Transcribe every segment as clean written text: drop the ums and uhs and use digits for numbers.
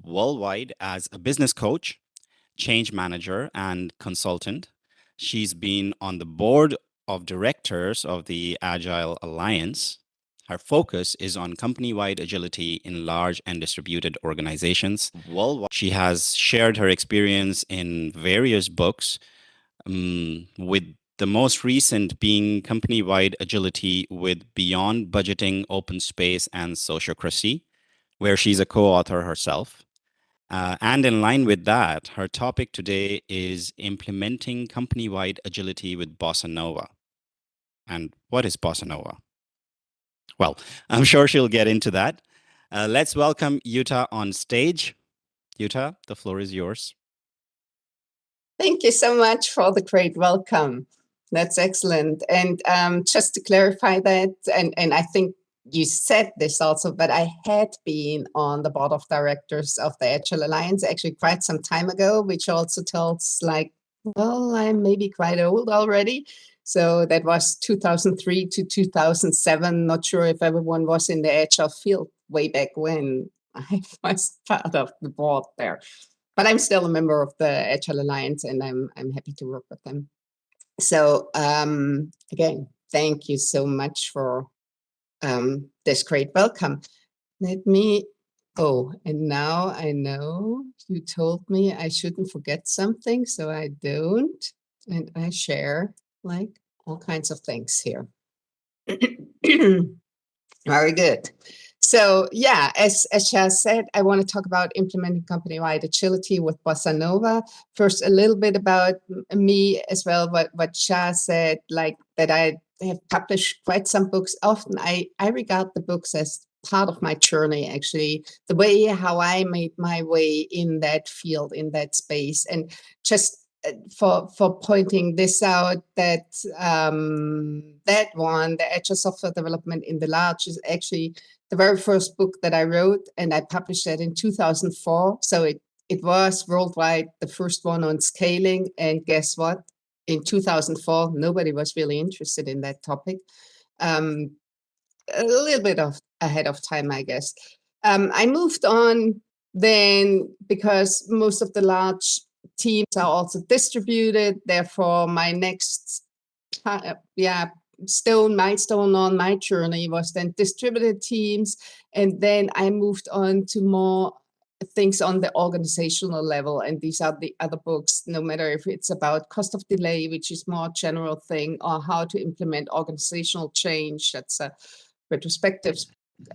worldwide as a business coach, change manager, and consultant. She's been on the board of directors of the Agile Alliance. Her focus is on company wide agility in large and distributed organizations worldwide. She has shared her experience in various books, with the most recent being company wide agility with Beyond Budgeting, Open Space, and Sociocracy, where she's a co author herself. And in line with that, her topic today is implementing company wide agility with Bossa Nova. And what is Bossa Nova? Well, I'm sure she'll get into that. Let's welcome Jutta on stage. Jutta, the floor is yours. Thank you so much for the great welcome. That's excellent. And just to clarify that, and I think you said this also, but I had been on the board of directors of the Agile Alliance actually quite some time ago, which also tells like, well, I'm maybe quite old already. So that was 2003 to 2007. Not sure if everyone was in the Agile field way back when I was part of the board there. But I'm still a member of the Agile Alliance, and I'm happy to work with them. So again, thank you so much for this great welcome. Let me, and now I know you told me I shouldn't forget something, so I don't. And I share like all kinds of things here. Very good. So yeah, as Shaz said, I want to talk about implementing company-wide agility with Bossa Nova. First, a little bit about me as well, what Shaz said, like that I have published quite some books. Often I regard the books as part of my journey, actually, the way how I made my way in that field, in that space. And just for pointing this out, that that one, the Agile Software Development in the Large, is actually the very first book that I wrote, and I published that in 2004. So it was worldwide the first one on scaling. And guess what? In 2004, nobody was really interested in that topic. A little bit ahead of time, I guess. I moved on then because most of the large teams are also distributed. Therefore, my next milestone on my journey was then distributed teams. And then I moved on to more things on the organizational level. And these are the other books, no matter if it's about cost of delay, which is more general thing, or how to implement organizational change. That's a retrospective.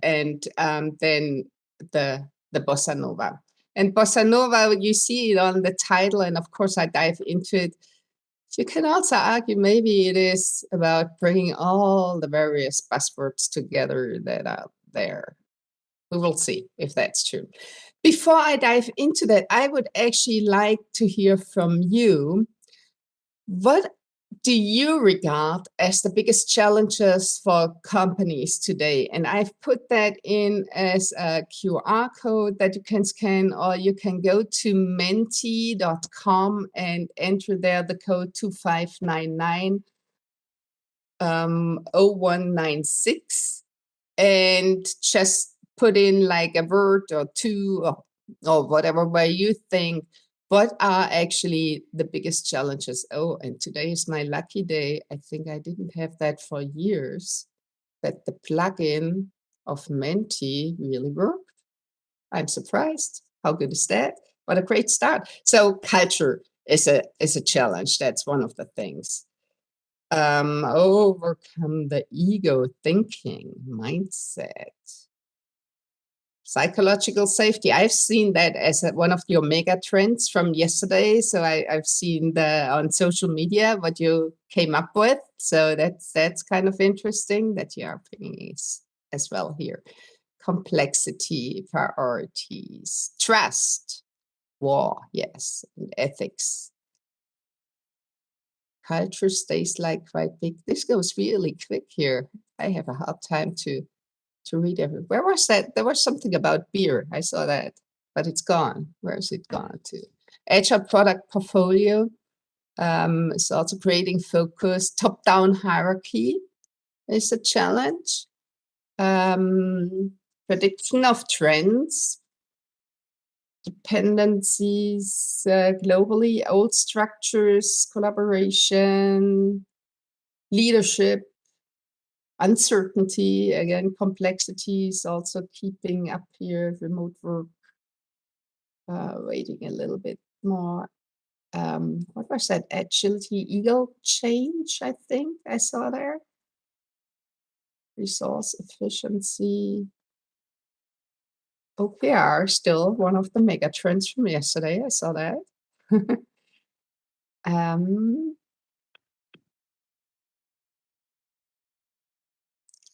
And then the Bossa Nova. And Bossa Nova, you see it on the title, and of course I dive into it. You can also argue maybe it is about bringing all the various buzzwords together that are there. We will see if that's true. Before I dive into that, I would actually like to hear from you. What do you regard as the biggest challenges for companies today? And I've put that in as a QR code that you can scan, or you can go to menti.com and enter there the code 2599 0196 and just put in like a word or two or whatever way you think. What are actually the biggest challenges? Oh, and today is my lucky day. I think I didn't have that for years, that the plugin of Menti really worked. I'm surprised. How good is that? What a great start. So culture is a challenge. That's one of the things. Overcome the ego thinking mindset. Psychological safety. I've seen that as one of your mega trends from yesterday. So I've seen on social media what you came up with. So that's kind of interesting that you are bringing as well here. Complexity, priorities, trust, war, yes, and ethics. Culture stays like quite big. This goes really quick here. I have a hard time to read everything. Where was that? There was something about beer. I saw that, but it's gone. Where is it gone to? Agile product portfolio. It's also creating focus. Top-down hierarchy is a challenge. Prediction of trends. dependencies globally, old structures, collaboration, leadership, uncertainty, again, complexities, also keeping up here, remote work, waiting a little bit more. What was that? Agility, eagle change, I think I saw there. Resource efficiency. OKR, still one of the mega trends from yesterday. I saw that.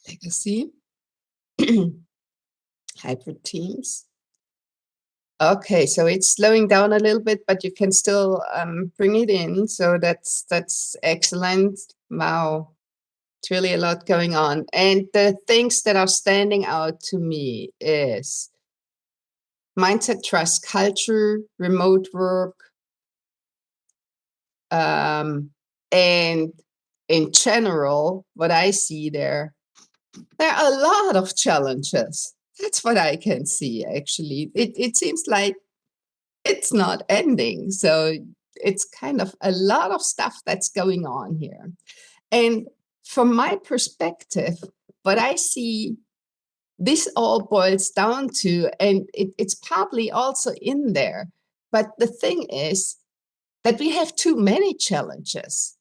Legacy. Hybrid teams. Okay, so it's slowing down a little bit, but you can still bring it in. So that's excellent. Wow, it's really a lot going on. And the things that are standing out to me is mindset, trust, culture, remote work, and in general, what I see there are a lot of challenges. That's what I can see, actually. It seems like it's not ending. So it's kind of a lot of stuff that's going on here. And from my perspective, what I see this all boils down to, and it's probably also in there, but the thing is that we have too many challenges.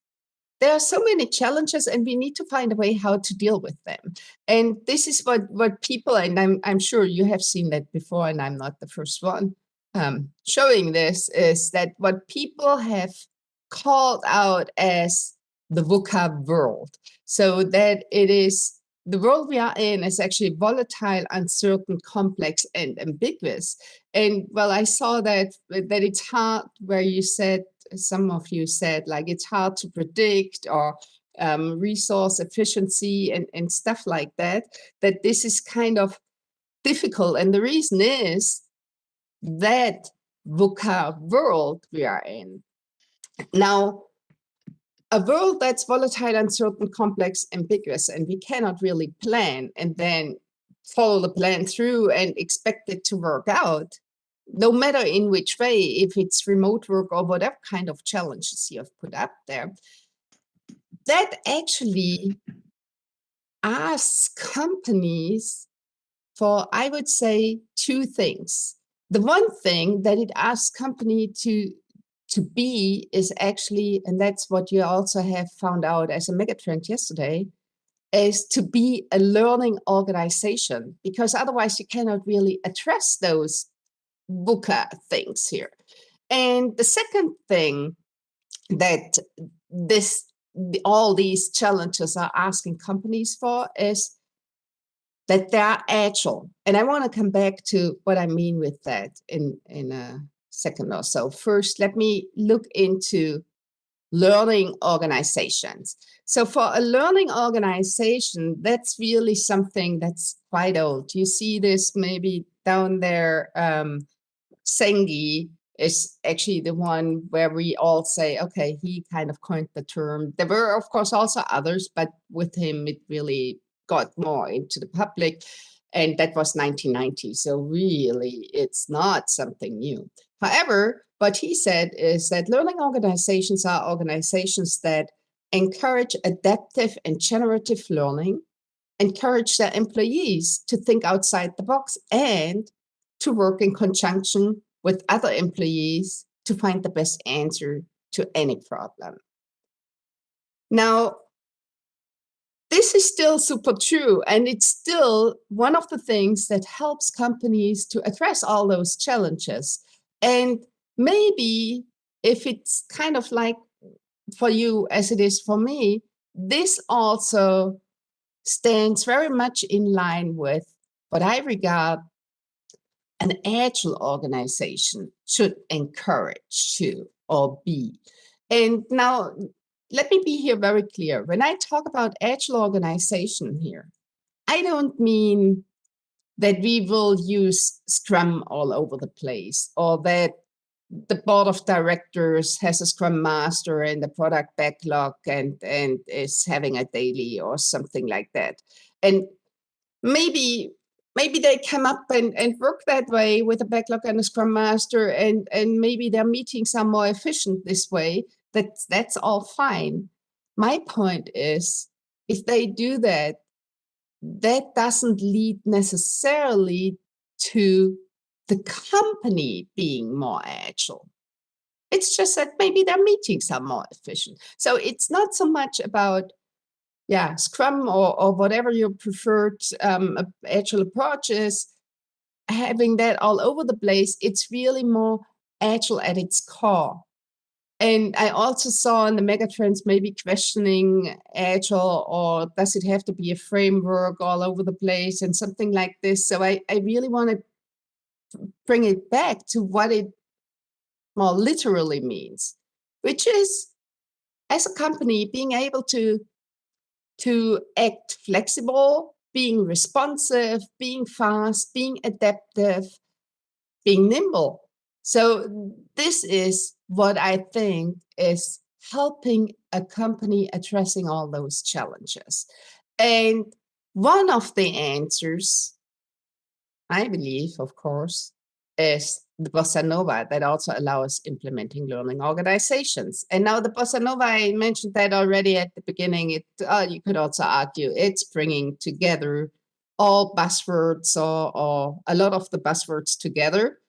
There are so many challenges, and we need to find a way how to deal with them. And this is what people, and I'm sure you have seen that before, and I'm not the first one showing this, is that what people have called out as the VUCA world. So that it is the world we are in is actually volatile, uncertain, complex, and ambiguous. And well, I saw that it's hard, where you said, some of you said, like, it's hard to predict, or resource efficiency and stuff like that, that this is kind of difficult. And the reason is that VUCA world we are in. Now, a world that's volatile, uncertain, complex, ambiguous, and we cannot really plan and then follow the plan through and expect it to work out, no matter in which way, if it's remote work or whatever kind of challenges you have put up there, that actually asks companies for, I would say, two things. The one thing that it asks company to be is actually, and that's what you also have found out as a megatrend yesterday, is to be a learning organization, because otherwise you cannot really address those VUCA things here. And the second thing that all these challenges are asking companies for is that they are agile. And I want to come back to what I mean with that in a second or so. First, let me look into learning organizations. So for a learning organization, that's really something that's quite old. You see this maybe down there. Sengi is actually the one where we all say, okay, he kind of coined the term. There were, of course, also others, but with him, it really got more into the public. And that was 1990. So really, it's not something new. However, what he said is that learning organizations are organizations that encourage adaptive and generative learning, encourage their employees to think outside the box, and to work in conjunction with other employees to find the best answer to any problem. Now, this is still super true, and it's still one of the things that helps companies to address all those challenges. And maybe if it's kind of like for you as it is for me, this also stands very much in line with what I regard an agile organization should encourage to or be. And now, let me be here very clear. When I talk about agile organization here, I don't mean that we will use Scrum all over the place, or that the board of directors has a Scrum master and the product backlog and is having a daily or something like that. And maybe maybe they come up and work that way with a backlog and a scrum master, and maybe their meetings are more efficient this way. That's all fine. My point is, if they do that, that doesn't lead necessarily to the company being more agile. It's just that maybe their meetings are more efficient. So it's not so much about, yeah, Scrum or whatever your preferred agile approach is, having that all over the place. It's really more agile at its core. And I also saw in the megatrends maybe questioning agile, or does it have to be a framework all over the place and something like this. So I really want to bring it back to what it more literally means, which is, as a company, being able to act flexible, being responsive, being fast, being adaptive, being nimble. So this is what I think is helping a company addressing all those challenges. And one of the answers, I believe, of course, is the Bossa Nova that also allows implementing learning organizations. And now the Bossa Nova, I mentioned that already at the beginning. You could also argue it's bringing together all buzzwords, or a lot of the buzzwords together.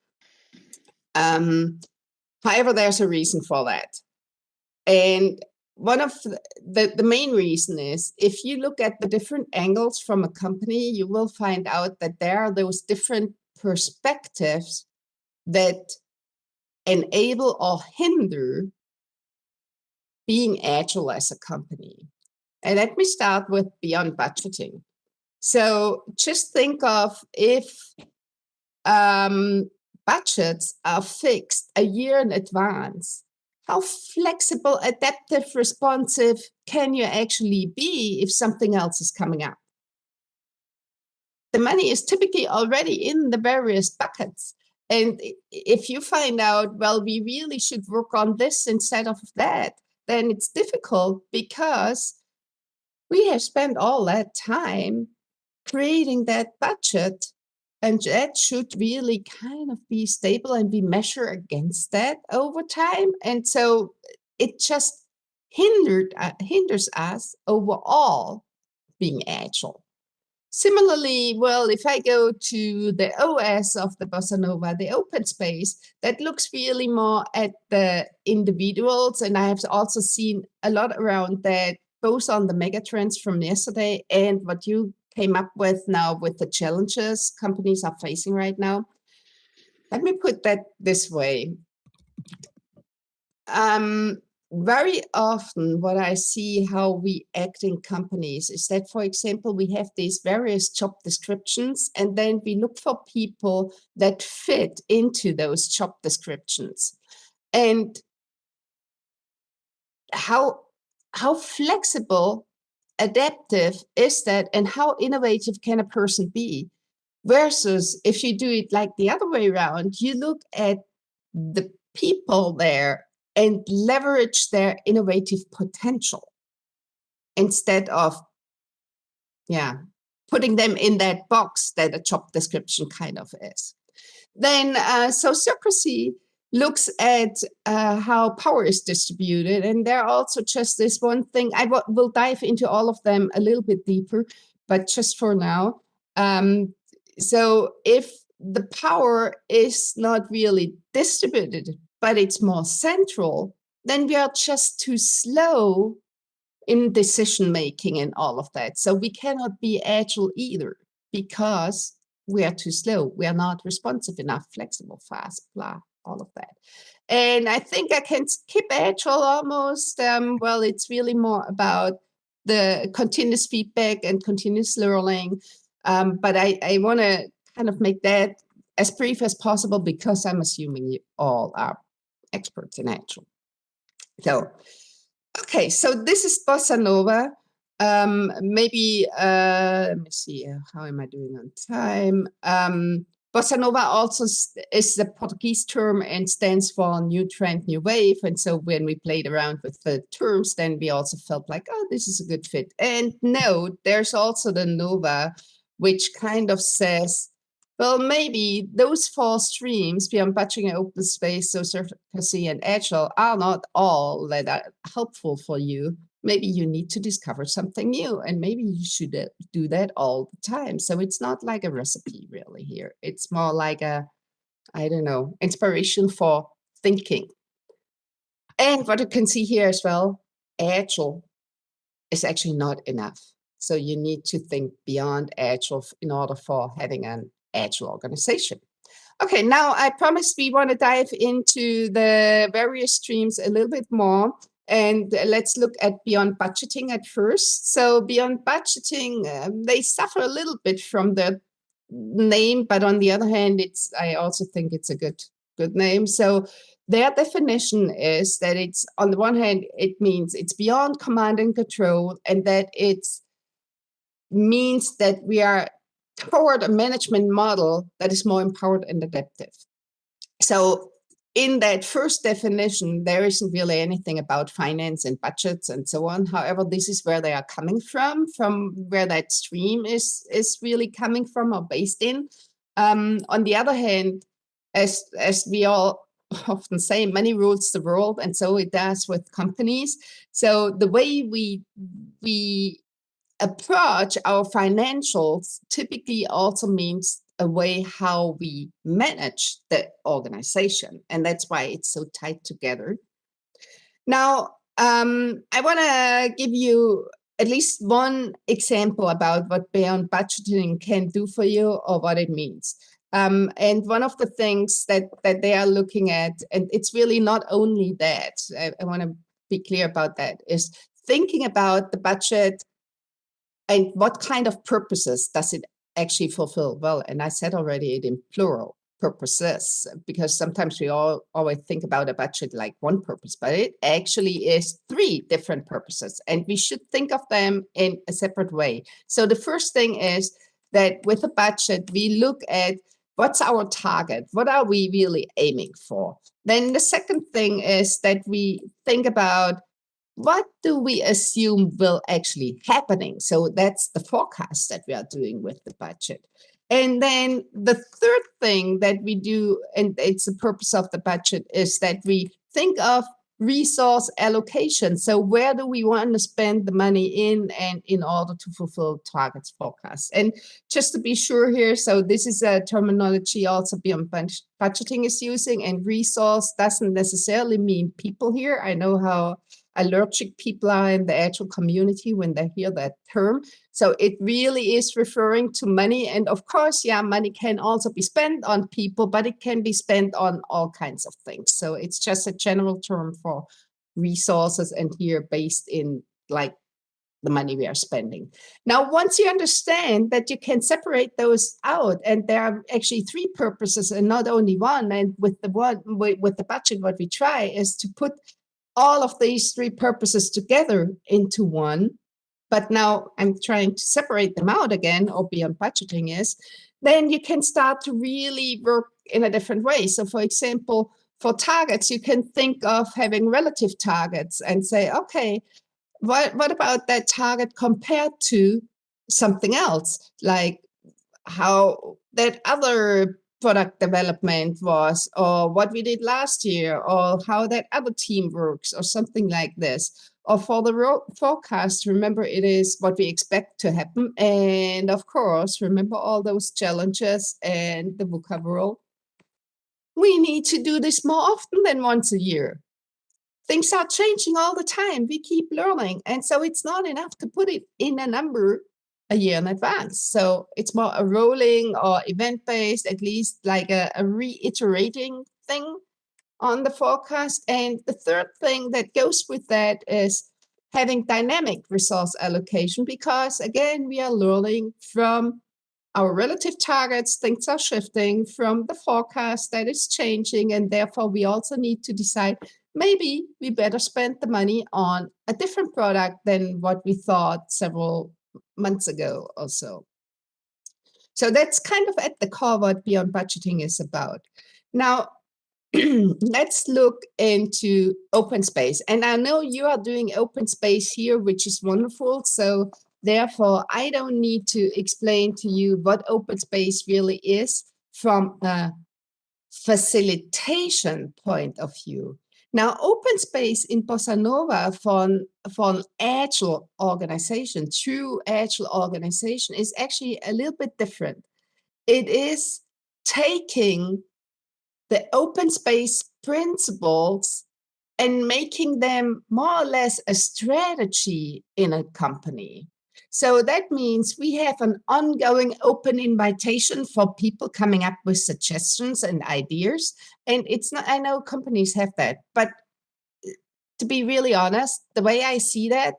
However, there's a reason for that. And one of the main reason is, if you look at the different angles from a company, you will find out that there are those different perspectives that enable or hinder being agile as a company. And let me start with beyond budgeting. So just think of, if budgets are fixed a year in advance, how flexible, adaptive, responsive can you actually be if something else is coming up? The money is typically already in the various buckets. And if you find out, well, we really should work on this instead of that, then it's difficult, because we have spent all that time creating that budget, and that should really kind of be stable and be measured against that over time. And so it just hinders us overall being agile. Similarly, well, if I go to the OS of the Bossa Nova, the open space, that looks really more at the individuals. And I have also seen a lot around that, both on the megatrends from yesterday and what you came up with now with the challenges companies are facing right now. Let me put that this way. Very often what I see how we act in companies is that, for example, we have these various job descriptions, and then we look for people that fit into those job descriptions. And how flexible, adaptive is that, and how innovative can a person be? Versus if you do it like the other way around, you look at the people there and leverage their innovative potential instead of, putting them in that box that a job description kind of is. Then sociocracy looks at how power is distributed. And there are also just this one thing. I will dive into all of them a little bit deeper, but just for now. So if the power is not really distributed, but it's more central, then we are just too slow in decision making and all of that. So we cannot be agile either, because we are too slow. We are not responsive enough, flexible, fast, blah, all of that. And I think I can skip agile almost. Well, it's really more about the continuous feedback and continuous learning. But I want to kind of make that as brief as possible, because I'm assuming you all are experts in agile. So, okay, so this is Bossa Nova. Maybe, let me see, how am I doing on time? Bossa Nova also is the Portuguese term and stands for new trend, new wave. And so when we played around with the terms, then we also felt like, oh, this is a good fit. And no, there's also the Nova, which kind of says, well, maybe those 4 streams beyond budgeting, open space, social efficacy, and agile are not all that are helpful for you. Maybe you need to discover something new, and maybe you should do that all the time. So it's not like a recipe really here. It's more like a, I don't know, inspiration for thinking. And what you can see here as well, agile is actually not enough. So you need to think beyond agile in order for having an agile organization. Okay, now I promised we want to dive into the various streams a little bit more. And let's look at beyond budgeting at first. So beyond budgeting, they suffer a little bit from the name, but on the other hand, I also think it's a good name. So their definition is that it's, on the one hand, it means it's beyond command and control, and that it means that we are toward a management model that is more empowered and adaptive. So in that first definition, there isn't really anything about finance and budgets and so on. However, this is where they are coming from where that stream is really coming from or based in. On the other hand, as we all often say, money rules the world, and so it does with companies. So the way we approach our financials typically also means a way how we manage the organization. And that's why it's so tied together. Now, I want to give you at least one example about what beyond budgeting can do for you or what it means. And one of the things that they are looking at, and it's really not only that, I want to be clear about that, is thinking about the budget and what kind of purposes does it actually fulfill? Well, and I said already it in plural, purposes, because sometimes we always think about a budget like one purpose, but it actually is 3 different purposes, and we should think of them in a separate way. So the first thing is that with a budget, we look at what's our target? What are we really aiming for? Then the second thing is that we think about what do we assume will actually happening? So that's the forecast that we are doing with the budget. And then the third thing that we do, and it's the purpose of the budget, is that we think of resource allocation. So where do we want to spend the money in order to fulfill targets forecasts? And just to be sure here, so this is a terminology also beyond budgeting is using, and resource doesn't necessarily mean people here. I know how allergic people are in the agile community when they hear that term. So it really is referring to money. And of course, yeah, money can also be spent on people, but it can be spent on all kinds of things. So it's just a general term for resources, and here based in like the money we are spending. Now, once you understand that you can separate those out, and there are actually 3 purposes and not only one, and with the budget, what we try is to put all of these 3 purposes together into one, but now I'm trying to separate them out again, or beyond budgeting is, then you can start to really work in a different way. So for example, for targets, you can think of having relative targets and say, okay, what about that target compared to something else? Like how that other product development was, or what we did last year, or how that other team works, or something like this. Or for the forecast, remember it is what we expect to happen. And of course, remember all those challenges and the VUCA world. We need to do this more often than once a year. Things are changing all the time. We keep learning. And so it's not enough to put it in a number a year in advance. So it's more a rolling or event-based, at least like a reiterating thing on the forecast. And the third thing that goes with that is having dynamic resource allocation, because again, we are learning from our relative targets, things are shifting from the forecast that is changing, and therefore we also need to decide maybe we better spend the money on a different product than what we thought several months ago or so. So that's kind of at the core what beyond budgeting is about. Now, let's look into open space. And I know you are doing open space here, which is wonderful. So Therefore, I don't need to explain to you what open space really is from a facilitation point of view. Now, open space in Bossa Nova for an agile organization, true agile organization, is actually a little bit different. It is taking the open space principles and making them more or less a strategy in a company. So that means we have an ongoing open invitation for people coming up with suggestions and ideas. And it's not, I know companies have that, but to be really honest, the way I see that,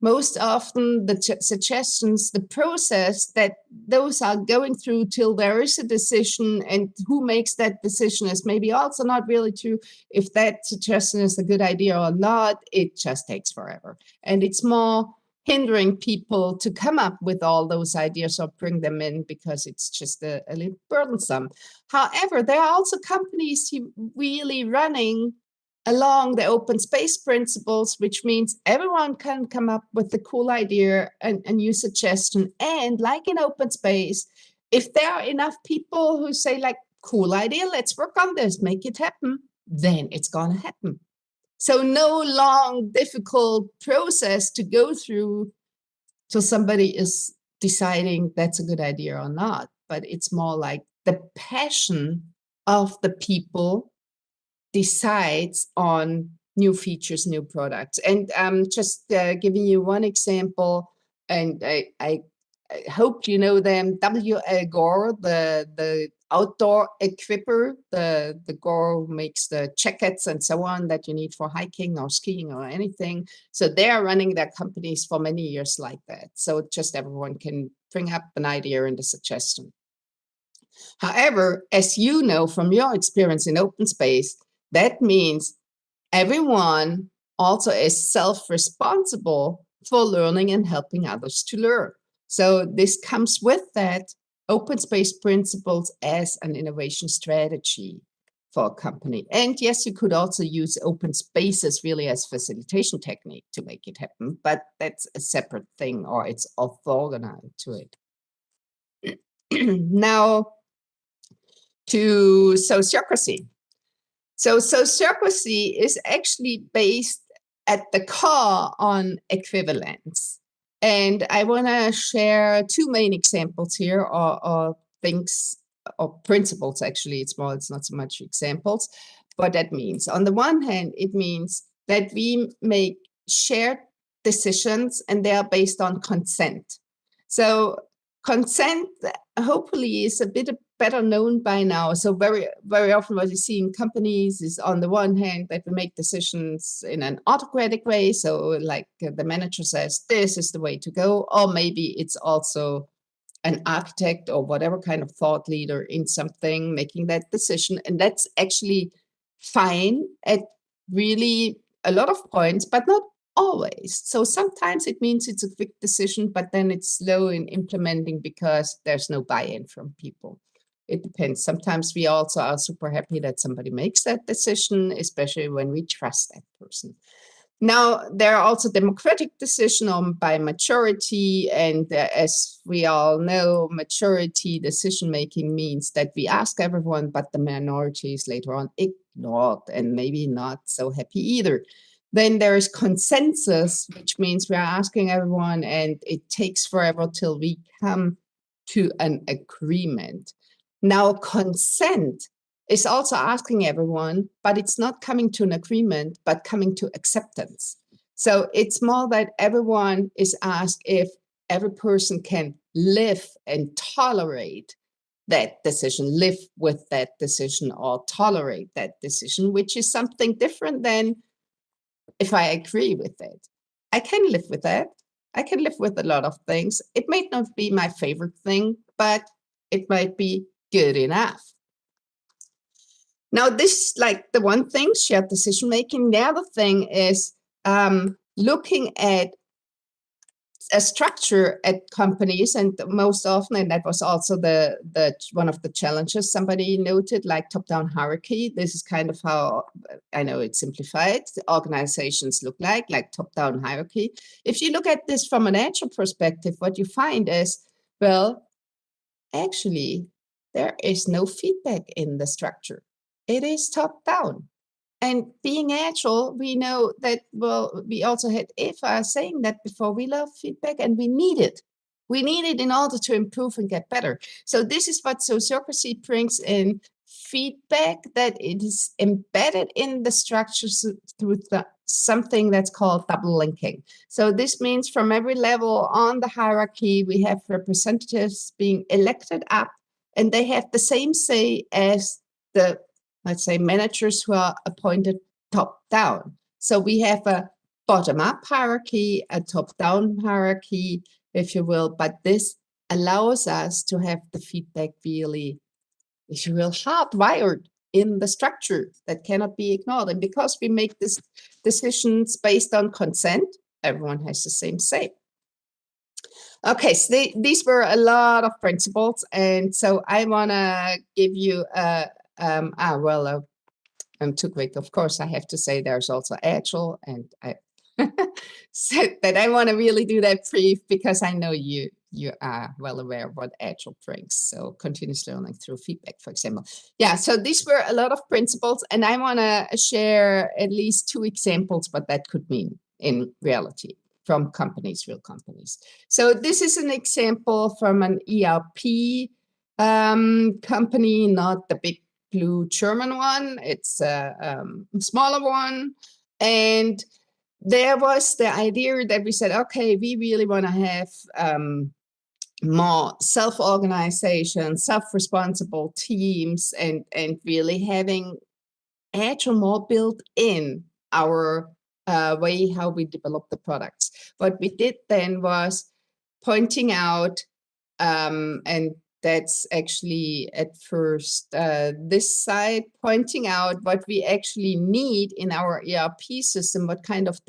most often the suggestions, the process that those are going through till there is a decision, and who makes that decision is maybe also not really true. If that suggestion is a good idea or not, it just takes forever. And it's more hindering people to come up with all those ideas or bring them in because it's just a little burdensome. However, there are also companies who really running along the open space principles, which means everyone can come up with a cool idea and a new suggestion. And like in open space, if there are enough people who say like, cool idea, let's work on this, make it happen, then it's going to happen. So no long, difficult process to go through till somebody is deciding that's a good idea or not. But it's more like the passion of the people decides on new features, new products. And just giving you one example, and I hope you know them, W.L. Gore, the outdoor equipper, the Gore who makes the jackets and so on that you need for hiking or skiing or anything. So they are running their companies for many years like that. So just everyone can bring up an idea and a suggestion. However, as you know from your experience in open space, that means everyone also is self-responsible for learning and helping others to learn. So this comes with that open space principles as an innovation strategy for a company. And yes, you could also use open spaces really as facilitation technique to make it happen, but that's a separate thing, or it's orthogonal to it. Now, to sociocracy. So sociocracy is actually based at the core on equivalence. And I want to share two main examples here, or things, or principles, actually. It's not so much examples. What that means. On the one hand, it means that we make shared decisions and they are based on consent. So consent, hopefully, is a bit better known by now. So very, very often what you see in companies is, on the one hand, that we make decisions in an autocratic way. So like the manager says, this is the way to go. Or maybe it's also an architect or whatever kind of thought leader in something making that decision. And that's actually fine at really a lot of points, but not always. So sometimes it means it's a quick decision, but then it's slow in implementing because there's no buy-in from people. It depends. Sometimes we also are super happy that somebody makes that decision, especially when we trust that person. Now, there are also democratic decisions by majority. And as we all know, majority decision-making means that we ask everyone, but the minority is later on ignored and maybe not so happy either. Then there is consensus, which means we are asking everyone and it takes forever till we come to an agreement. Now, consent is also asking everyone, but it's not coming to an agreement, but coming to acceptance. So it's more that everyone is asked if every person can live and tolerate that decision, live with that decision, or tolerate that decision, which is something different than if I agree with it. I can live with that. I can live with a lot of things. It may not be my favorite thing, but it might be good enough. Now, this is like the one thing, shared decision making. The other thing is looking at a structure at companies, and most often, and that was also the one of the challenges somebody noted, like top-down hierarchy. This is kind of how, I know it's simplified, organizations look like top-down hierarchy. If you look at this from an agile perspective, what you find is, well, actually, there is no feedback in the structure. It is top-down. And being agile, we know that, well, we also had Eva saying that before, we love feedback and we need it. We need it in order to improve and get better. So this is what Sociocracy brings in, feedback, that it is embedded in the structures through something that's called double linking. So this means from every level on the hierarchy, we have representatives being elected up, and they have the same say as the, let's say, managers who are appointed top down. So we have a bottom up hierarchy, a top down hierarchy, if you will, but this allows us to have the feedback really, if you will, hardwired in the structure that cannot be ignored. And because we make these decisions based on consent, everyone has the same say. Okay, so these were a lot of principles, and so I want to give you I'm too quick. Of course, I have to say there's also Agile, and I said that I want to really do that brief because I know you are well aware of what Agile brings. So continuous learning through feedback, for example. Yeah, so these were a lot of principles, and I want to share at least 2 examples what that could mean in reality from companies, real companies. So this is an example from an ERP company, not the big blue German one. It's a smaller one. And there was the idea that we said, okay, we really want to have more self-organization, self-responsible teams, and really having Agile more built in our way how we develop the products. What we did then was pointing out, and that's actually at first this side, pointing out what we actually need in our ERP system, what kind of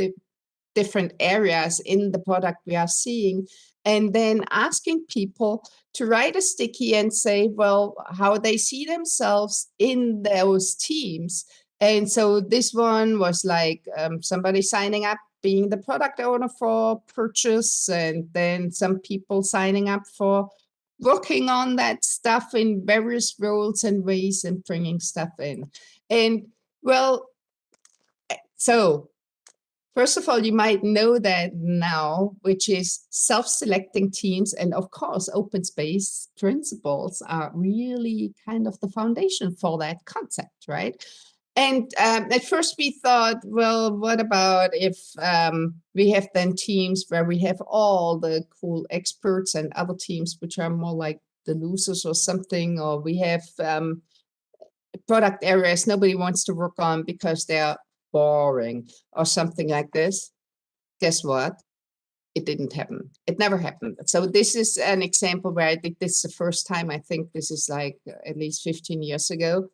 different areas in the product we are seeing, and then asking people to write a sticky and say, well, how they see themselves in those teams. And so this one was like somebody signing up, being the product owner for purchase, and then some people signing up for working on that stuff in various roles and ways and bringing stuff in. And well, so first of all, you might know that now, which is self-selecting teams. And of course, open space principles are really kind of the foundation for that concept, right? And at first we thought, well, what about if we have then teams where we have all the cool experts and other teams which are more like the losers or something, or we have product areas nobody wants to work on because they're boring or something like this. Guess what? It didn't happen. It never happened. So this is an example where I think this is the first time, I think this is like at least 15 years ago,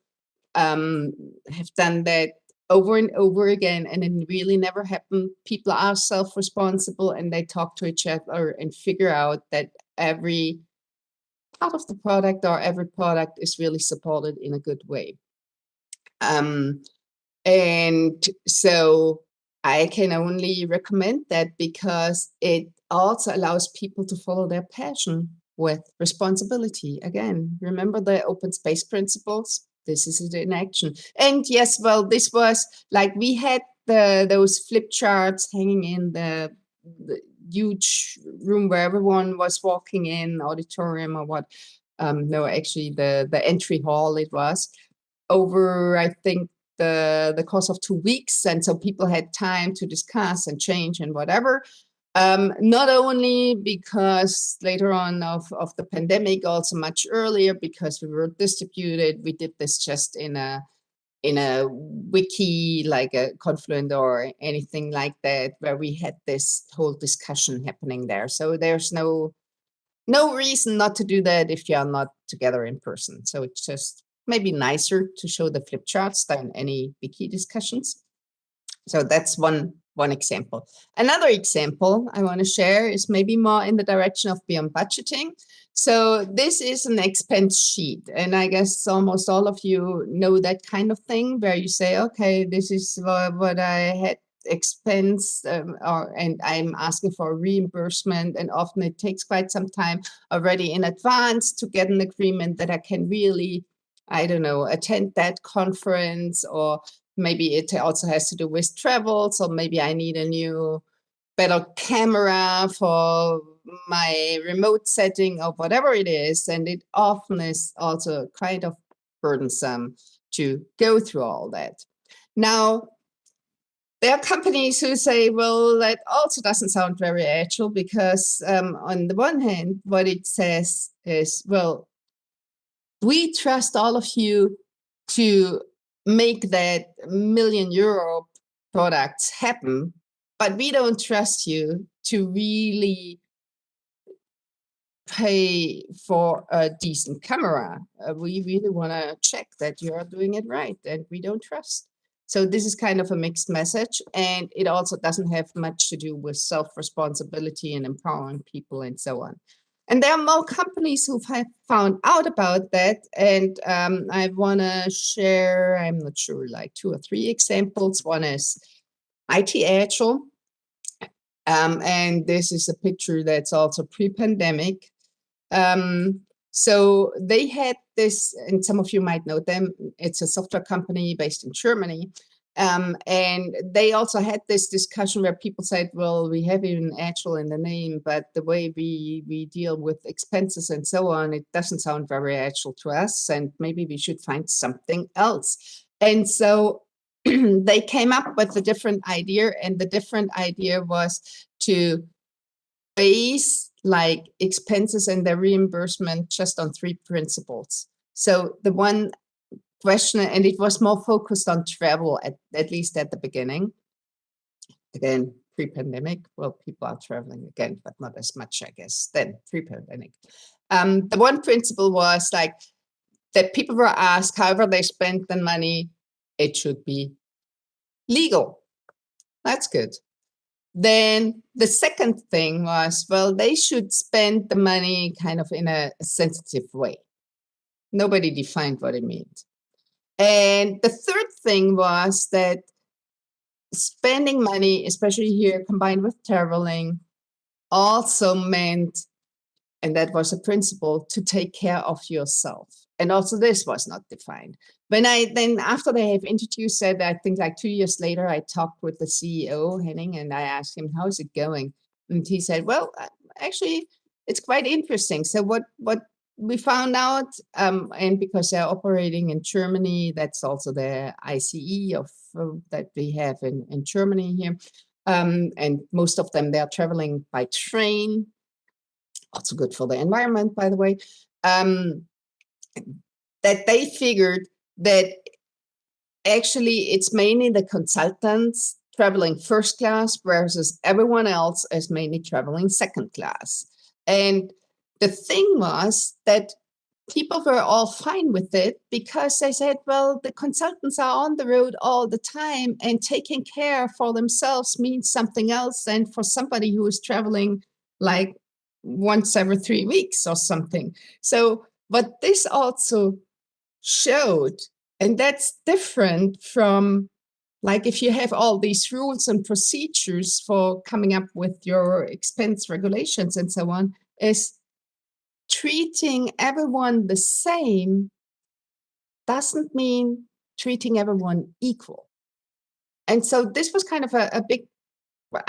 have done that over and over again, and it really never happened. People are self-responsible and they talk to each other and figure out that every part of the product or every product is really supported in a good way. And so I can only recommend that because it also allows people to follow their passion with responsibility. Again, remember the open space principles? This is it in action. And yes, well, this was like we had those flip charts hanging in the huge room where everyone was walking in, auditorium or what. No, actually the entry hall it was, over, I think, the course of 2 weeks. And so people had time to discuss and change and whatever. Not only because later on of the pandemic, also much earlier, because we were distributed. We did this just in a wiki, like a Confluent or anything like that, where we had this whole discussion happening there. So there's no reason not to do that if you are not together in person. So it's just maybe nicer to show the flip charts than any wiki discussions. So that's one one example. Another example I want to share is maybe more in the direction of beyond budgeting. So this is an expense sheet, and I guess almost all of you know that kind of thing where you say, okay, this is what I had expense and I'm asking for a reimbursement, and often it takes quite some time already in advance to get an agreement that I can really, I don't know, attend that conference, or maybe it also has to do with travel. So maybe I need a new, better camera for my remote setting or whatever it is. And it often is also kind of burdensome to go through all that. Now, there are companies who say, well, that also doesn't sound very agile because on the one hand, what it says is, well, we trust all of you to make that €1 million products happen, but we don't trust you to really pay for a decent camera. We really want to check that you are doing it right, and we don't trust. So this is kind of a mixed message, and it also doesn't have much to do with self-responsibility and empowering people and so on. And there are more companies who've found out about that, and I want to share, I'm not sure, like 2 or 3 examples. One is IT Agile, and this is a picture that's also pre-pandemic. So they had this, and some of you might know them. It's a software company based in Germany. And they also had this discussion where people said, well, we have even Agile in the name, but the way we deal with expenses and so on, it doesn't sound very Agile to us, and maybe we should find something else. And so they came up with a different idea, and the different idea was to base like expenses and their reimbursement just on 3 principles. So the one question, and it was more focused on travel at least at the beginning. Again, pre-pandemic, well, people are traveling again, but not as much, I guess, than pre-pandemic. The one principle was like that people were asked, however they spent the money, it should be legal. That's good. Then the second thing was, well, they should spend the money kind of in a sensitive way. Nobody defined what it meant. And the third thing was that spending money, especially here combined with traveling, also meant, and that was a principle, to take care of yourself. And also this was not defined. When after they have introduced that, I think like 2 years later, I talked with the CEO, Henning, and I asked him, how is it going? And he said, well, actually, it's quite interesting. So what we found out, and because they're operating in Germany, that's also the ICE that we have in Germany here. And most of them, they're traveling by train. Also good for the environment, by the way. That they figured that actually it's mainly the consultants traveling first class versus everyone else is mainly traveling second class. And the thing was that people were all fine with it because they said, well, the consultants are on the road all the time, and taking care for themselves means something else than for somebody who is traveling like once every 3 weeks or something. So what this also showed, and that's different from like if you have all these rules and procedures for coming up with your expense regulations and so on, is treating everyone the same doesn't mean treating everyone equal. And so this was kind of a big,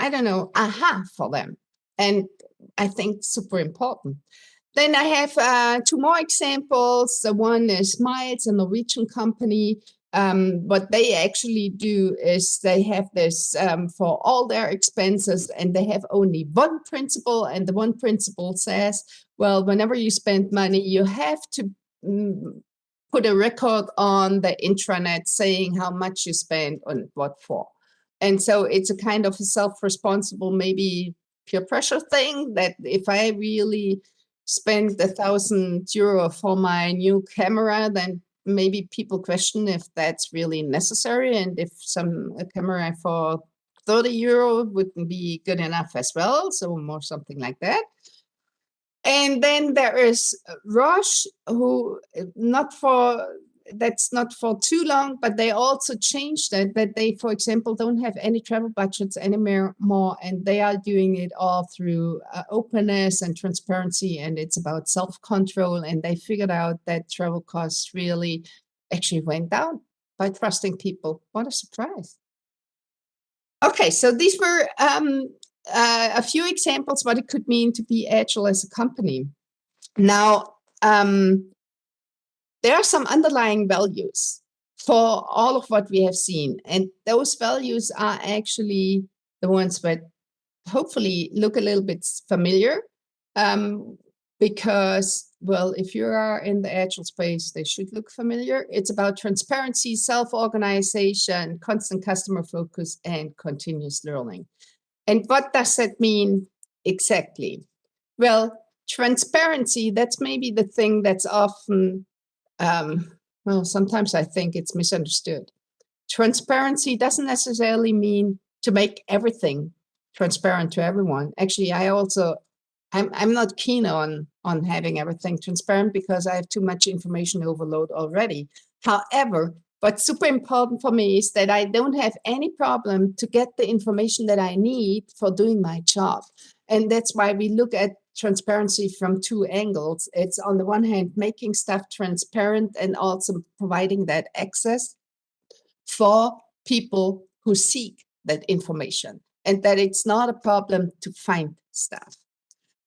I don't know, aha for them. And I think super important. Then I have 2 more examples. The one is Miles, a Norwegian company. What they actually do is they have this for all their expenses, and they have only one principle. And the one principle says, well, whenever you spend money, you have to put a record on the intranet saying how much you spend on what for. And so it's a kind of a self-responsible, maybe peer pressure thing, that if I really spend €1,000 for my new camera, then maybe people question if that's really necessary, and if a camera for €30 wouldn't be good enough as well. So more something like that. And then there is Roche, who that's not for too long, but they also changed that they, for example, don't have any travel budgets anymore, and they are doing it all through openness and transparency, and it's about self-control, and they figured out that travel costs really actually went down by trusting people. What a surprise. Okay, so these were a few examples what it could mean to be agile as a company. Now, there are some underlying values for all of what we have seen, and those values are actually the ones that hopefully look a little bit familiar, because, well, if you are in the agile space, they should look familiar. It's about transparency, self-organization, constant customer focus, and continuous learning. And what does that mean exactly? Well, transparency, that's maybe the thing that's often, well, sometimes I think it's misunderstood. Transparency doesn't necessarily mean to make everything transparent to everyone. Actually, I'm not keen on having everything transparent because I have too much information overload already. However, what's super important for me is that I don't have any problem to get the information that I need for doing my job. And that's why we look at transparency from two angles. It's on the one hand, making stuff transparent and also providing that access for people who seek that information, and that it's not a problem to find stuff.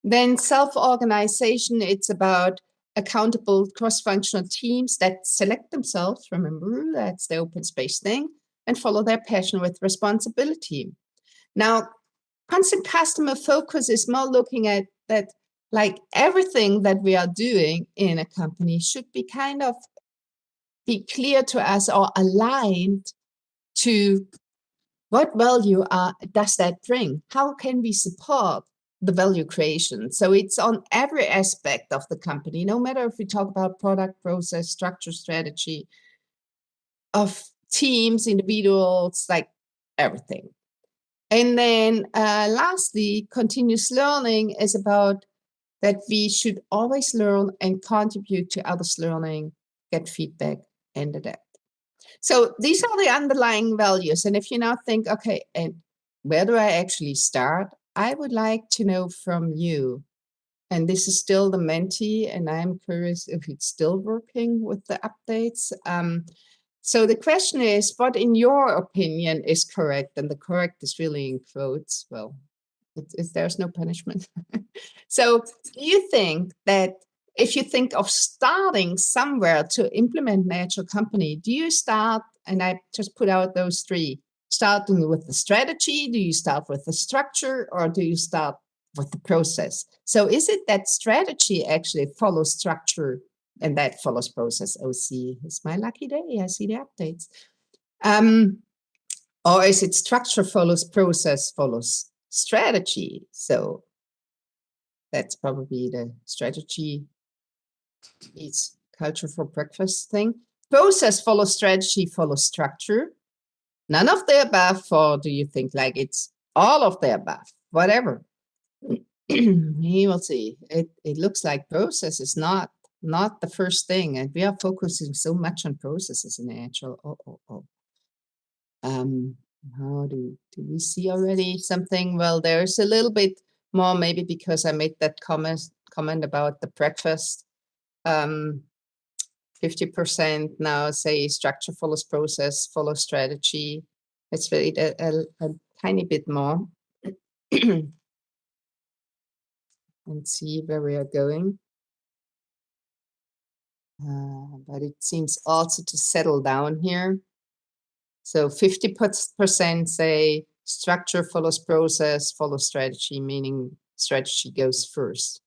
Then self-organization, it's about accountable cross-functional teams that select themselves, remember, that's the open space thing, and follow their passion with responsibility. Now, constant customer focus is more looking at that, like everything that we are doing in a company should be kind of be clear to us or aligned to what value does that bring? How can we support the value creation? So it's on every aspect of the company, no matter if we talk about product, process, structure, strategy, of teams, individuals, like everything. And then lastly, continuous learning is about that we should always learn and contribute to others' learning, get feedback, and adapt. So these are the underlying values. And if you now think, okay, and where do I actually start? I would like to know from you. And this is still the mentee, and I'm curious if it's still working with the updates. So the question is, what in your opinion is correct? And the correct is really in quotes. Well, there's no punishment. So do you think that if you think of starting somewhere to implement an agile company, do you start, and I just put out those three, starting with the strategy, do you start with the structure, or do you start with the process? So is it that strategy actually follows structure and that follows process? Oh, see, it's my lucky day. I see the updates. Or is it structure follows process follows strategy? So that's probably the strategy eats culture for breakfast thing. Process follows strategy follows structure. None of the above, or do you think like it's all of the above? Whatever. We will see. It looks like process is not the first thing, and we are focusing so much on processes in Agile. How do we see already something? Well, there's a little bit more, maybe because I made that comment about the breakfast. 50% now say structure follows process, follows strategy. It's really a tiny bit more. And see where we are going. But it seems also to settle down here. So 50% say structure follows process, follows strategy, meaning strategy goes first.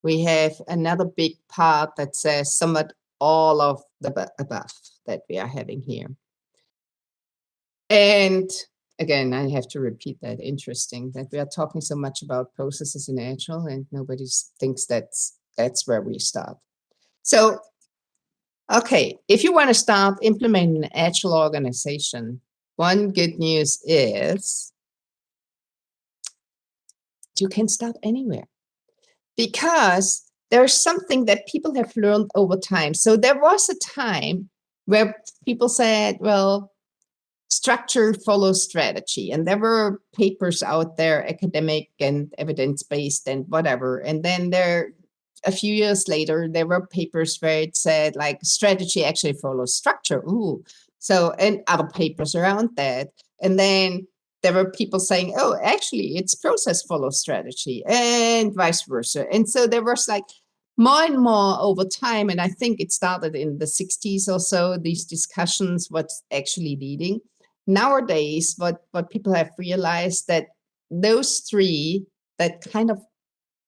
We have another big part that says somewhat all of the above that we are having here. And again, I have to repeat that. Interesting that we are talking so much about processes in Agile and nobody thinks that's where we start. So, okay, if you want to start implementing an Agile organization, One good news is you can start anywhere, because there's something that people have learned over time. So there was a time where people said, well, structure follows strategy. And there were papers out there, academic and evidence-based and whatever. And then a few years later, there were papers where it said like strategy actually follows structure. Ooh. So, and other papers around that. And then there were people saying, oh, actually, it's process follows strategy, and vice versa. And so there was like more and more over time, and I think it started in the 60s or so, these discussions, what's actually leading. Nowadays, what people have realized that those three that kind of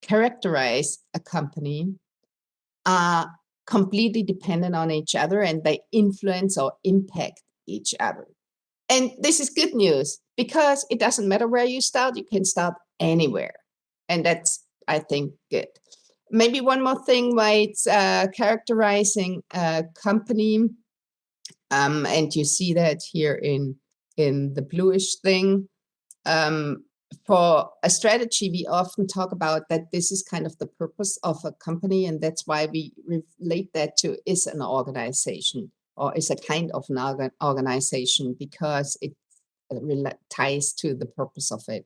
characterize a company are completely dependent on each other, and they influence or impact each other. And this is good news, because it doesn't matter where you start, you can start anywhere. And that's, I think, good. Maybe one more thing why it's characterizing a company, and you see that here in the bluish thing. For a strategy, we often talk about that this is kind of the purpose of a company, and that's why we relate that to is an organization, or is a kind of an organization, because it ties to the purpose of it.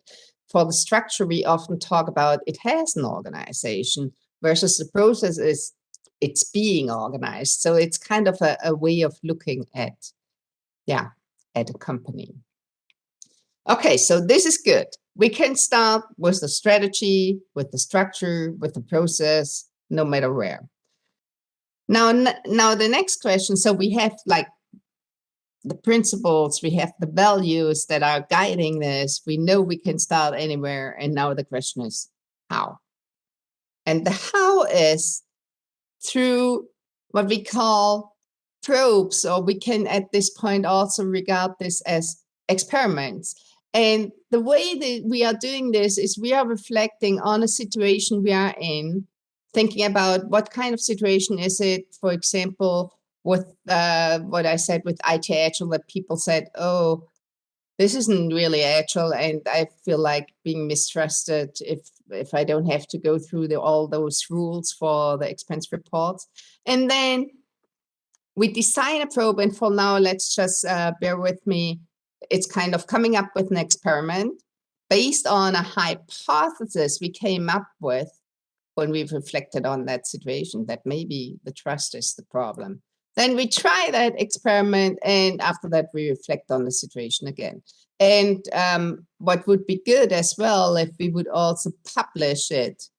For the structure, we often talk about it has an organization, versus the process is it's being organized. So it's kind of a way of looking at, yeah, at a company. Okay, so this is good. We can start with the strategy, with the structure, with the process, no matter where. Now the next question, so we have like the principles, we have the values that are guiding this. We know we can start anywhere. And now the question is how? And the how is through what we call probes, or we can at this point also regard this as experiments. And the way that we are doing this is we are reflecting on a situation we are in, thinking about what kind of situation is it, for example, with what I said with IT Agile, that people said, oh, this isn't really agile, and I feel like being mistrusted if I don't have to go through all those rules for the expense reports. And then we design a probe, and for now, let's just bear with me. It's kind of coming up with an experiment based on a hypothesis we came up with when we've reflected on that situation, that maybe the trust is the problem. Then we try that experiment, and after that, we reflect on the situation again. And what would be good as well, if we would also publish it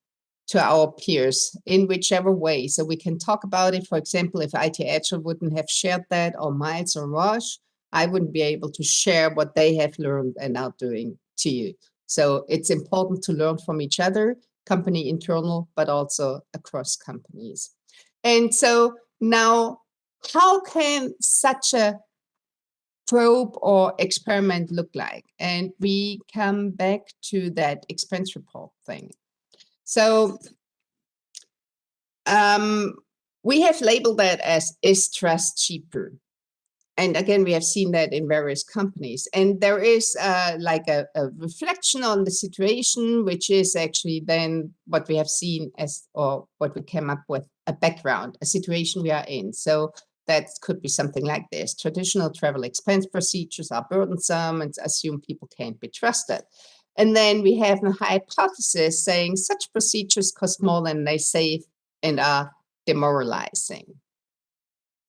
to our peers in whichever way. So we can talk about it. For example, if IT Agile wouldn't have shared that, or Miles or Roche, I wouldn't be able to share what they have learned and are doing to you. So it's important to learn from each other, company internal, but also across companies. And so now, how can such a probe or experiment look like? And we come back to that expense report thing. So we have labeled that as is trust cheaper? And again, we have seen that in various companies. And there is like a reflection on the situation, which is actually then what we have seen as, or what we came up with, a background, a situation we are in. So that could be something like this. Traditional travel expense procedures are burdensome and assume people can't be trusted. And then we have a hypothesis saying such procedures cost more than they save and are demoralizing.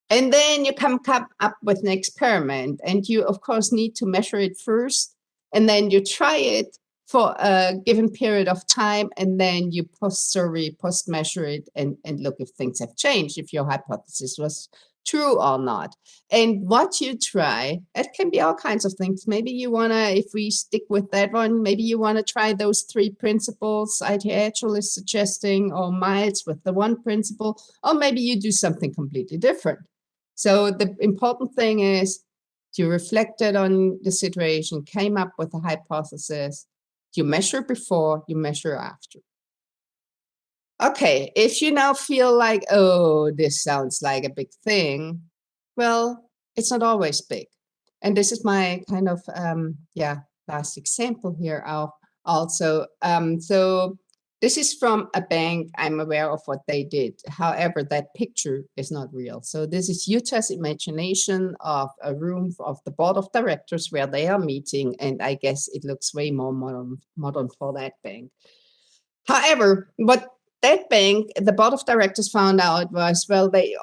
And then you come up with an experiment, and you, of course, need to measure it first, and then you try it for a given period of time, and then you post-survey, post-measure it, and look if things have changed, if your hypothesis was true or not. And what you try, it can be all kinds of things. Maybe you want to, if we stick with that one, maybe you want to try those 3 principles IT Agile is suggesting, or Miles with the 1 principle, or maybe you do something completely different. So the important thing is you reflected on the situation, came up with a hypothesis, you measure before, you measure after. Okay, if you now feel like, oh, this sounds like a big thing, well, it's not always big. And this is my kind of, last example here also. So this is from a bank. I'm aware of what they did. However, that picture is not real. So this is Jutta's imagination of a room of the board of directors where they are meeting. And I guess it looks way more modern for that bank. However, what that bank, the board of directors found out was, well, they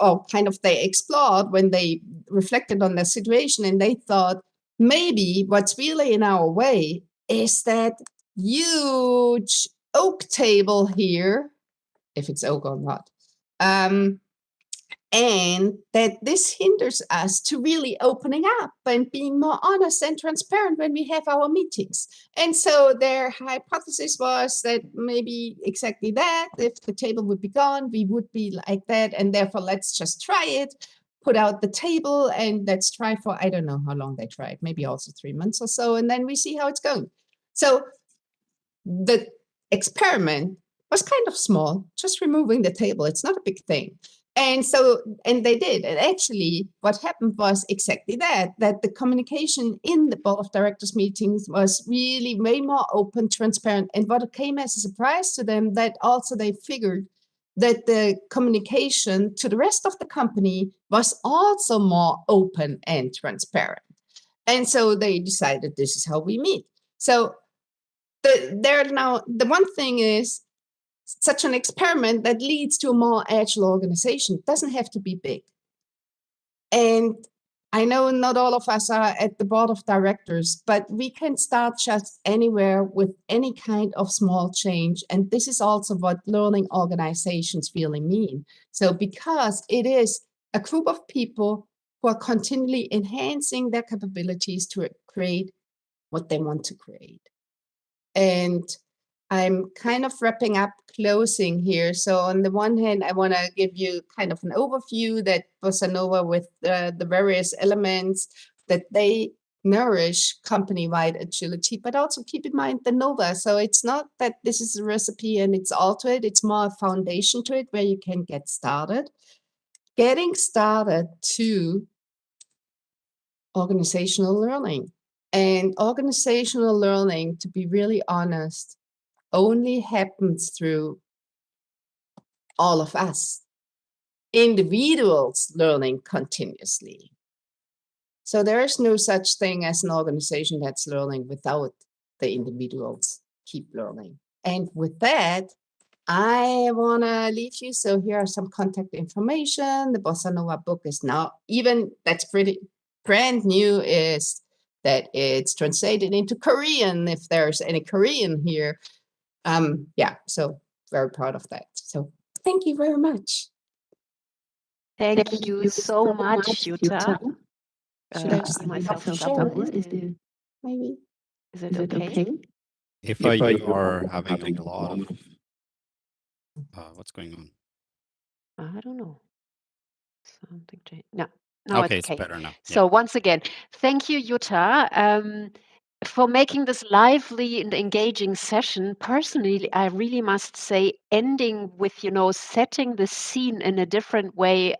explored when they reflected on their situation, and they thought maybe what's really in our way is that huge oak table here, if it's oak or not. And that this hinders us to really opening up and being more honest and transparent when we have our meetings. And so their hypothesis was that maybe exactly that, if the table would be gone, we would be like that. And therefore, let's just try it, put out the table, and let's try for, I don't know how long they tried, maybe also 3 months or so, and then we see how it's going. So the experiment was kind of small, just removing the table. It's not a big thing. And they did. And actually, what happened was exactly that the communication in the board of directors meetings was really way more open, transparent. And what came as a surprise to them, that also they figured that the communication to the rest of the company was also more open and transparent. And so they decided this is how we meet. So the one thing is, such an experiment that leads to a more agile organization doesn't have to be big. And I know not all of us are at the board of directors, but we can start just anywhere with any kind of small change. And this is also what learning organizations really mean. So because it is a group of people who are continually enhancing their capabilities to create what they want to create. And I'm kind of wrapping up, closing here. So on the one hand, I want to give you kind of an overview that Bossa Nova with the various elements that they nourish company-wide agility, but also keep in mind the Nova. So it's not that this is a recipe and it's all to it. It's more a foundation to it where you can get started. Getting started to organizational learning. And organizational learning, to be really honest, only happens through all of us, individuals learning continuously. So there is no such thing as an organization that's learning without the individuals keep learning. And with that, I want to leave you. So here are some contact information. The Bossa Nova book is now, even that's pretty brand new, is that it's translated into Korean, if there's any Korean here. So very proud of that. So thank you very much. Thank you so much, Jutta. Should I just myself share double it? Maybe. Is it okay? If you are having a lot of what's going on? I don't know. Something changed. No, now Okay, it's it's okay. better now. So once again, thank you, Jutta, for making this lively and engaging session. Personally, I really must say, ending with, setting the scene in a different way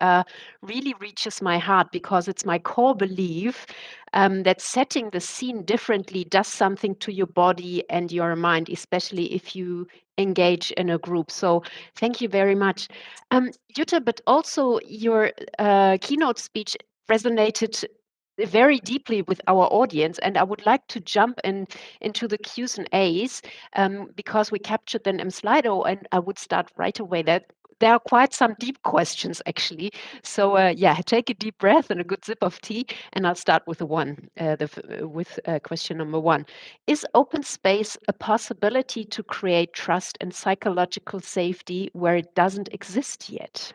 really reaches my heart, because it's my core belief that setting the scene differently does something to your body and your mind, especially if you engage in a group. So thank you very much. Jutta, but also your keynote speech resonated very deeply with our audience, and I would like to jump into the Q's and A's because we captured them in Slido, and I would start right away. That there are quite some deep questions, actually. So take a deep breath and a good sip of tea, and I'll start with question number 1. Is open space a possibility to create trust and psychological safety where it doesn't exist yet?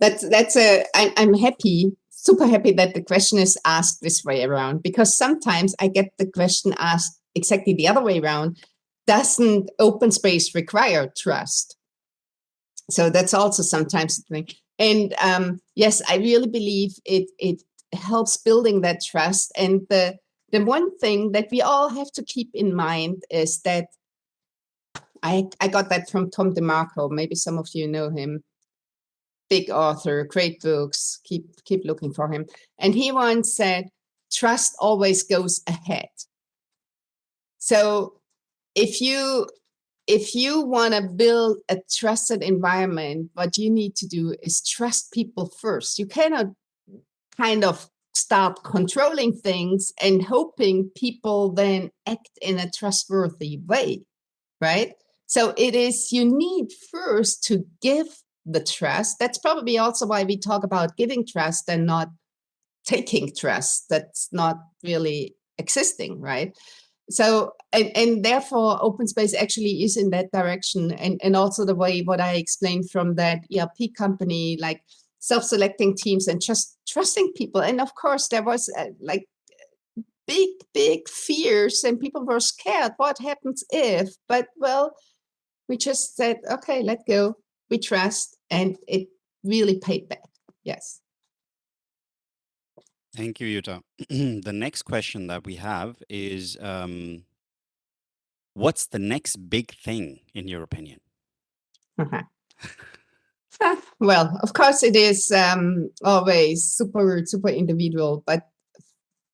I'm happy, super happy that the question is asked this way around, because sometimes I get the question asked exactly the other way around. Doesn't open space require trust? So that's also sometimes the thing. And yes, I really believe it helps building that trust. And the one thing that we all have to keep in mind is that I got that from Tom DeMarco. Maybe some of you know him. Big author, great books, keep looking for him. And he once said, trust always goes ahead. So if you want to build a trusted environment, what you need to do is trust people first. You cannot kind of start controlling things and hoping people then act in a trustworthy way, right? So you need first to give the trust. That's probably also why we talk about giving trust and not taking trust. That's not really existing, right? So, and therefore open space actually is in that direction. And also the way what I explained from that ERP company, like self-selecting teams and just trusting people. And of course there was like big fears and people were scared. What happens if? But well, we just said, okay, let go. We trust, and it really paid back. Yes. Thank you, Jutta. The next question that we have is, what's the next big thing in your opinion? Uh-huh. Well, of course, it is always super individual. But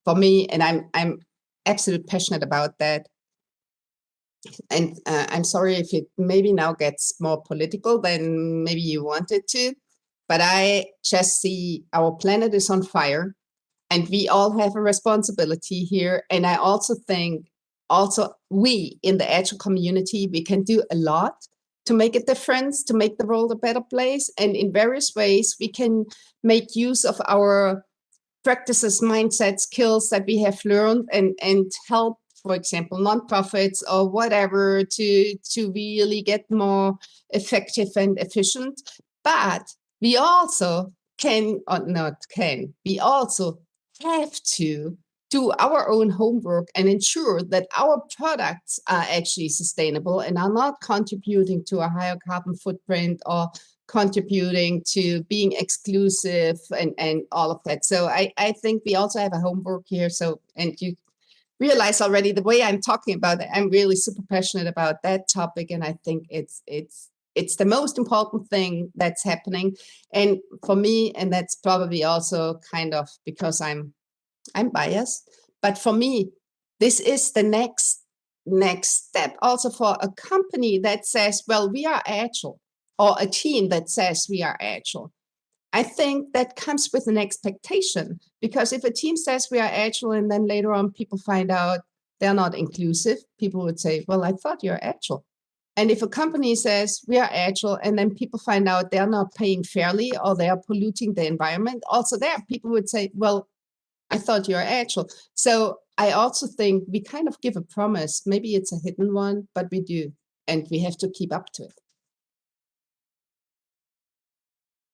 for me, and I'm absolutely passionate about that. And I'm sorry if it maybe now gets more political than maybe you wanted to, but I just see our planet is on fire, and we all have a responsibility here. And I also think, also we in the Agile community, we can do a lot to make a difference, to make the world a better place. And in various ways, we can make use of our practices, mindset, skills that we have learned and help, for example, nonprofits or whatever to really get more effective and efficient. But we also we also have to do our own homework and ensure that our products are actually sustainable and are not contributing to a higher carbon footprint or contributing to being exclusive and all of that. So I think we also have a homework here. So, and you realize already the way I'm talking about it, I'm really super passionate about that topic. And I think it's the most important thing that's happening. And for me, and that's probably also kind of because I'm biased, but for me, this is the next step also for a company that says, well, we are agile, or a team that says we are agile. I think that comes with an expectation, because if a team says we are agile and then later on people find out they're not inclusive, people would say, well, I thought you're agile. And if a company says we are agile and then people find out they're not paying fairly or they are polluting the environment, also there people would say, well, I thought you're agile. So I also think we kind of give a promise. Maybe it's a hidden one, but we do. And we have to keep up to it.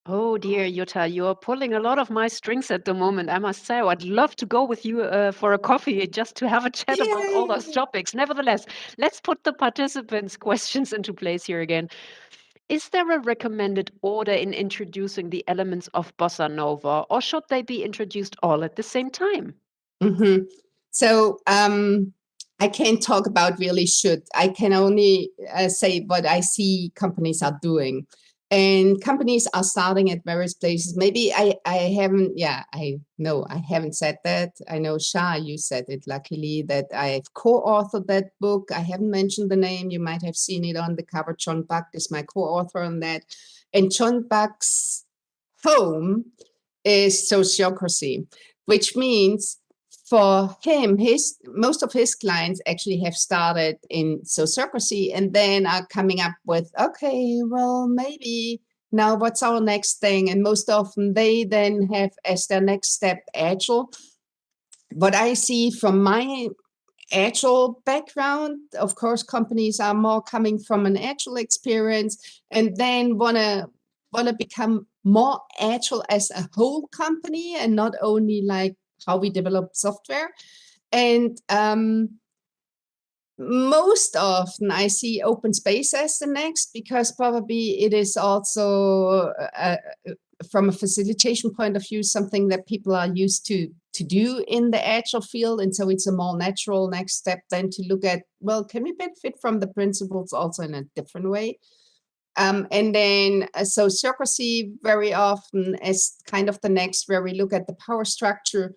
Oh dear, Jutta, you're pulling a lot of my strings at the moment, I must say. I'd love to go with you for a coffee just to have a chat about all those topics. Nevertheless, let's put the participants' questions into place here again. Is there a recommended order in introducing the elements of Bossa Nova, or should they be introduced all at the same time? Mm-hmm. So I can't talk about really should. I can only say what I see companies are doing. And companies are starting at various places. Maybe I haven't, I know I haven't said that. I know, Shah, you said it, luckily, that I've co-authored that book. I haven't mentioned the name. You might have seen it on the cover. John Buck is my co-author on that. And John Buck's home is sociocracy, which means for him, most of his clients actually have started in sociocracy and then are coming up with, okay, well, maybe now what's our next thing? And most often they then have as their next step agile. What I see from my agile background, of course, companies are more coming from an agile experience and then want to become more agile as a whole company and not only like how we develop software. And most often I see open space as the next, because probably it is also from a facilitation point of view, something that people are used to do in the agile field. And so it's a more natural next step then to look at, well, can we benefit from the principles also in a different way? And then sociocracy very often is kind of the next, where we look at the power structure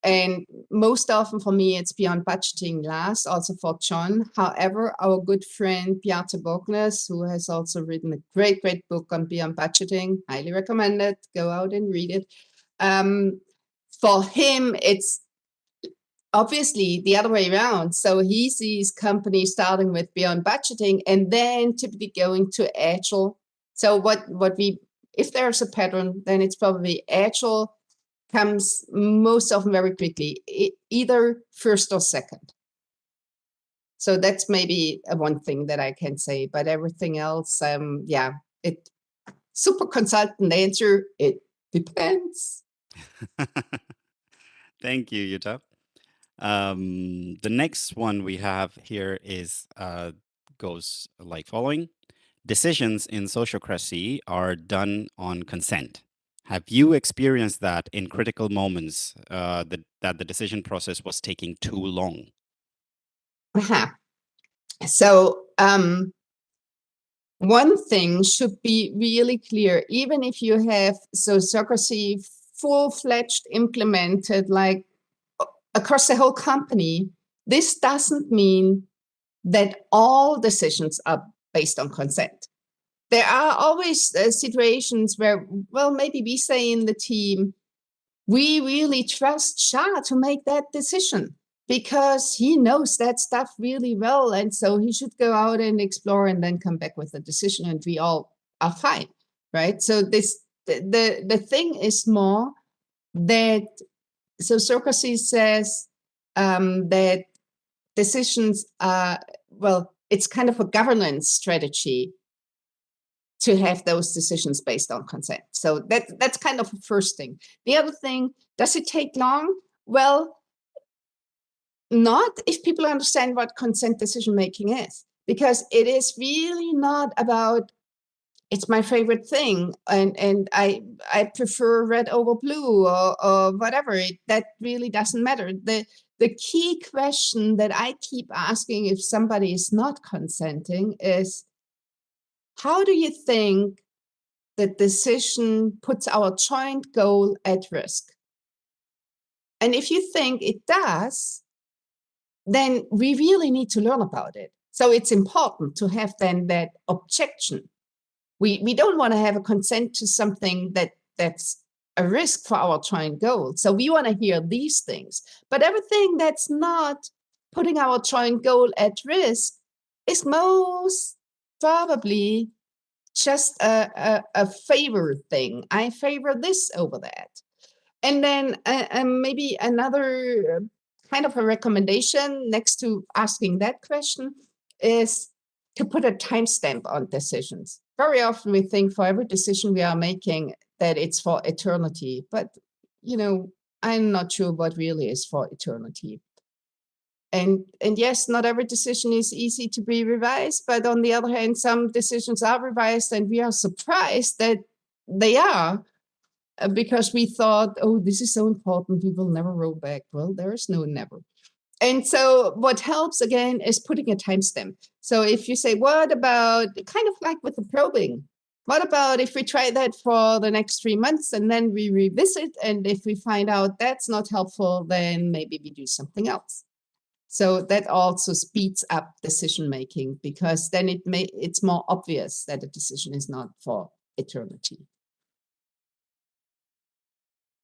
And most often for me, it's Beyond Budgeting last, also for John. However, our good friend Beate Bognes, who has also written a great, great book on Beyond Budgeting, highly recommend it. Go out and read it. For him, it's obviously the other way around. So he sees companies starting with Beyond Budgeting and then typically going to Agile. So if there's a pattern, then it's probably Agile comes most often very quickly, either first or second. So that's maybe one thing that I can say, but everything else, it super consultant answer, it depends. Thank you, Jutta. The next one we have here is goes like following. Decisions in sociocracy are done on consent. Have you experienced that in critical moments that the decision process was taking too long? So one thing should be really clear, even if you have sociocracy full-fledged implemented like across the whole company, this doesn't mean that all decisions are based on consent. There are always situations where, well, maybe we say in the team, we really trust Shah to make that decision because he knows that stuff really well. And so he should go out and explore and then come back with a decision and we all are fine, right? So the thing is more that sociocracy says that decisions are, well, it's kind of a governance strategy to have those decisions based on consent. So that's kind of the first thing. The other thing, does it take long? Well, not if people understand what consent decision making is, because it is really not about, it's my favorite thing and I prefer red over blue or whatever. That really doesn't matter. The key question that I keep asking if somebody is not consenting is, how do you think the decision puts our joint goal at risk? And if you think it does, then we really need to learn about it. So it's important to have then that objection. We don't want to have a consent to something that's a risk for our joint goal. So we want to hear these things. But everything that's not putting our joint goal at risk is most probably just a favor thing. I favor this over that. And then maybe another kind of a recommendation next to asking that question is to put a timestamp on decisions. Very often we think for every decision we are making that it's for eternity, but I'm not sure what really is for eternity. And yes, not every decision is easy to be revised, but on the other hand, some decisions are revised and we are surprised that they are because we thought, oh, this is so important, we will never roll back. Well, there is no never. And so what helps again is putting a timestamp. So if you say, what about, kind of like with the probing, what about if we try that for the next 3 months and then we revisit, and if we find out that's not helpful, then maybe we do something else. So that also speeds up decision making because then it's more obvious that a decision is not for eternity.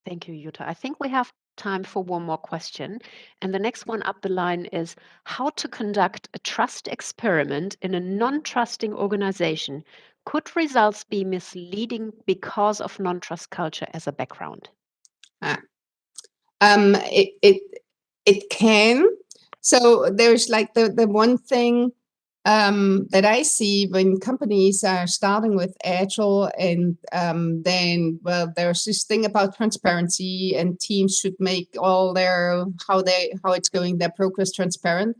Thank you, Jutta. I think we have time for one more question. And the next one up the line is how to conduct a trust experiment in a non-trusting organization. Could results be misleading because of non-trust culture as a background? It can. So there's like the one thing that I see when companies are starting with Agile and then, well, there's this thing about transparency and teams should make all their, how it's going, their progress transparent.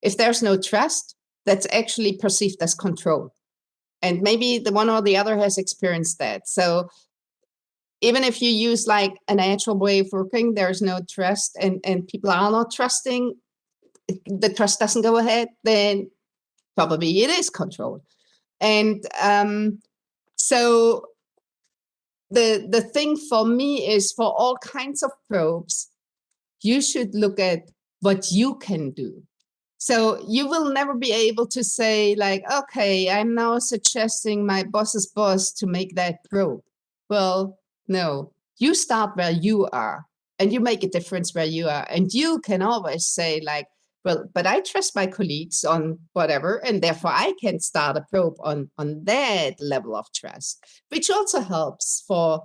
If there's no trust, that's actually perceived as control. And maybe the one or the other has experienced that. So even if you use like an Agile way of working, there's no trust and people are not trusting, the trust doesn't go ahead, then probably it is control. And so the thing for me is for all kinds of probes, You should look at what you can do. So you will never be able to say like, okay, I'm now suggesting my boss's boss to make that probe. Well, no, you start where you are and you make a difference where you are. And you can always say like, well, but I trust my colleagues on whatever, and therefore I can start a probe on that level of trust, which also helps for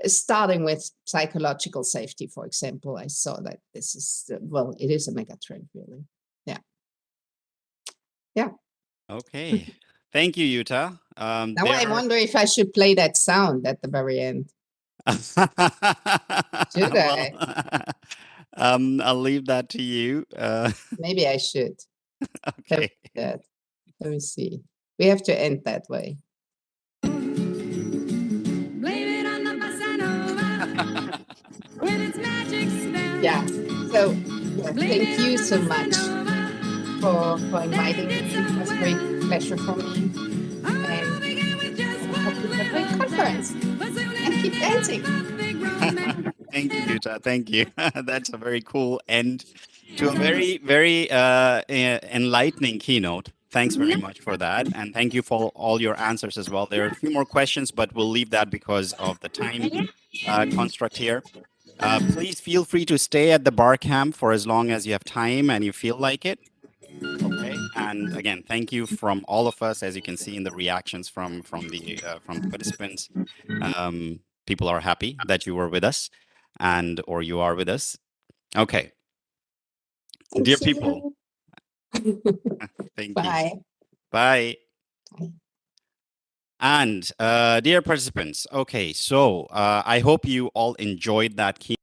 starting with psychological safety, for example. I saw that this is, well, it is a mega trend, really. Yeah. Yeah. Okay. Thank you, Jutta. Now I wonder if I should play that sound at the very end. Should Well, I? I'll leave that to you. Maybe I should. Okay. Let me see. We have to end that way. Blame it on the bossa nova with its magic spell. Yeah. So thank you so much for inviting me. It was a great pleasure for me. And I hope you have a great conference. And keep dancing. Thank you, Jutta. Thank you. That's a very cool end to a very, very enlightening keynote. Thanks very much for that. And thank you for all your answers as well. There are a few more questions, but we'll leave that because of the time construct here. Please feel free to stay at the bar camp for as long as you have time and you feel like it. Okay. And again, thank you from all of us, as you can see in the reactions from the participants. People are happy that you were with us or you are with us. Okay. Dear people. Thank you. Bye. Bye. Bye. And dear participants, okay, so I hope you all enjoyed that keynote.